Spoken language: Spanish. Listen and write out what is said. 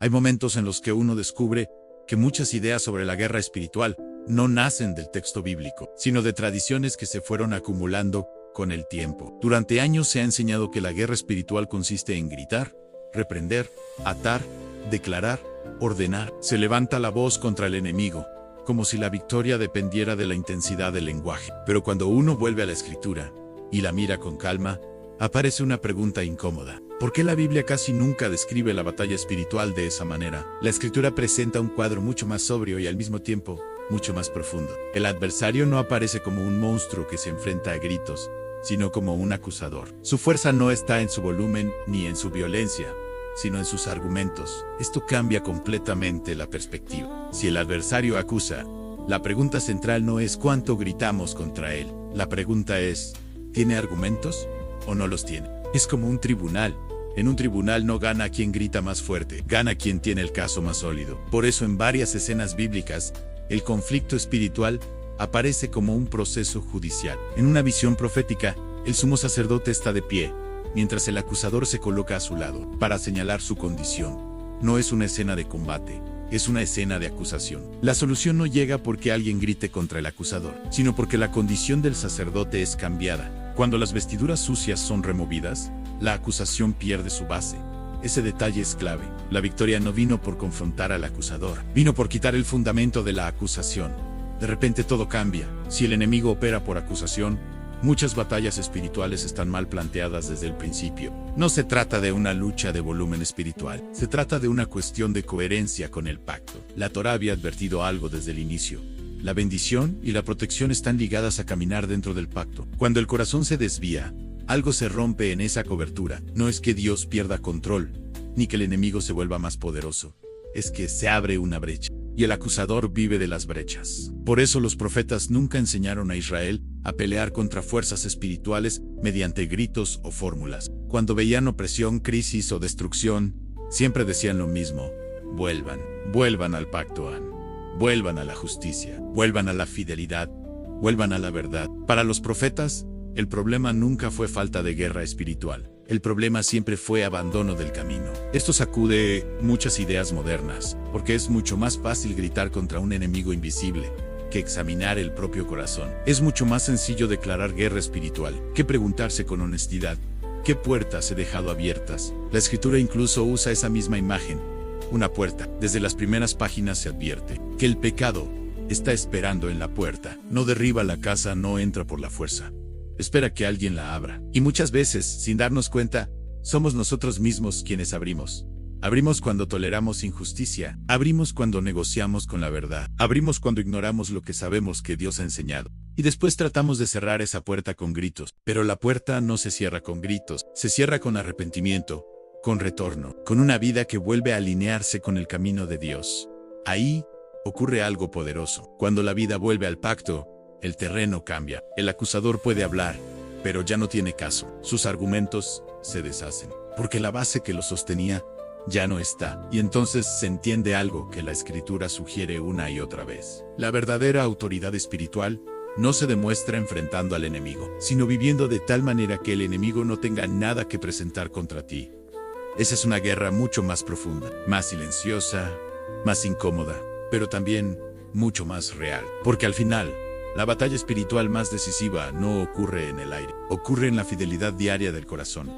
Hay momentos en los que uno descubre que muchas ideas sobre la guerra espiritual no nacen del texto bíblico, sino de tradiciones que se fueron acumulando con el tiempo. Durante años se ha enseñado que la guerra espiritual consiste en gritar, reprender, atar, declarar, ordenar. Se levanta la voz contra el enemigo, como si la victoria dependiera de la intensidad del lenguaje. Pero cuando uno vuelve a la escritura y la mira con calma, aparece una pregunta incómoda. ¿Por qué la Biblia casi nunca describe la batalla espiritual de esa manera? La escritura presenta un cuadro mucho más sobrio y al mismo tiempo mucho más profundo. El adversario no aparece como un monstruo que se enfrenta a gritos, sino como un acusador. Su fuerza no está en su volumen ni en su violencia, sino en sus argumentos. Esto cambia completamente la perspectiva. Si el adversario acusa, la pregunta central no es cuánto gritamos contra él. La pregunta es, ¿tiene argumentos o no los tiene? Es como un tribunal. En un tribunal no gana quien grita más fuerte, gana quien tiene el caso más sólido. Por eso en varias escenas bíblicas, el conflicto espiritual aparece como un proceso judicial. En una visión profética, el sumo sacerdote está de pie, mientras el acusador se coloca a su lado, para señalar su condición. No es una escena de combate, es una escena de acusación. La solución no llega porque alguien grite contra el acusador, sino porque la condición del sacerdote es cambiada. Cuando las vestiduras sucias son removidas, la acusación pierde su base. Ese detalle es clave. La victoria no vino por confrontar al acusador, vino por quitar el fundamento de la acusación. De repente todo cambia. Si el enemigo opera por acusación, muchas batallas espirituales están mal planteadas desde el principio. No se trata de una lucha de volumen espiritual, se trata de una cuestión de coherencia con el pacto. La Torá había advertido algo desde el inicio. La bendición y la protección están ligadas a caminar dentro del pacto. Cuando el corazón se desvía, algo se rompe en esa cobertura. No es que Dios pierda control, ni que el enemigo se vuelva más poderoso. Es que se abre una brecha, y el acusador vive de las brechas. Por eso los profetas nunca enseñaron a Israel a pelear contra fuerzas espirituales mediante gritos o fórmulas. Cuando veían opresión, crisis o destrucción, siempre decían lo mismo: vuelvan al pacto, vuelvan a la justicia, vuelvan a la fidelidad, vuelvan a la verdad. Para los profetas, el problema nunca fue falta de guerra espiritual. El problema siempre fue abandono del camino. Esto sacude muchas ideas modernas, porque es mucho más fácil gritar contra un enemigo invisible que examinar el propio corazón. Es mucho más sencillo declarar guerra espiritual que preguntarse con honestidad: ¿qué puertas he dejado abiertas? La escritura incluso usa esa misma imagen, una puerta. Desde las primeras páginas se advierte que el pecado está esperando en la puerta. No derriba la casa, no entra por la fuerza. Espera que alguien la abra. Y muchas veces, sin darnos cuenta, somos nosotros mismos quienes abrimos. Abrimos cuando toleramos injusticia. Abrimos cuando negociamos con la verdad. Abrimos cuando ignoramos lo que sabemos que Dios ha enseñado. Y después tratamos de cerrar esa puerta con gritos. Pero la puerta no se cierra con gritos. Se cierra con arrepentimiento, con retorno, con una vida que vuelve a alinearse con el camino de Dios. Ahí ocurre algo poderoso. Cuando la vida vuelve al pacto, el terreno cambia. El acusador puede hablar, pero ya no tiene caso. Sus argumentos se deshacen, porque la base que lo sostenía ya no está. Y entonces se entiende algo que la escritura sugiere una y otra vez. La verdadera autoridad espiritual no se demuestra enfrentando al enemigo, sino viviendo de tal manera que el enemigo no tenga nada que presentar contra ti. Esa es una guerra mucho más profunda, más silenciosa, más incómoda, pero también mucho más real. Porque al final, la batalla espiritual más decisiva no ocurre en el aire, ocurre en la fidelidad diaria del corazón.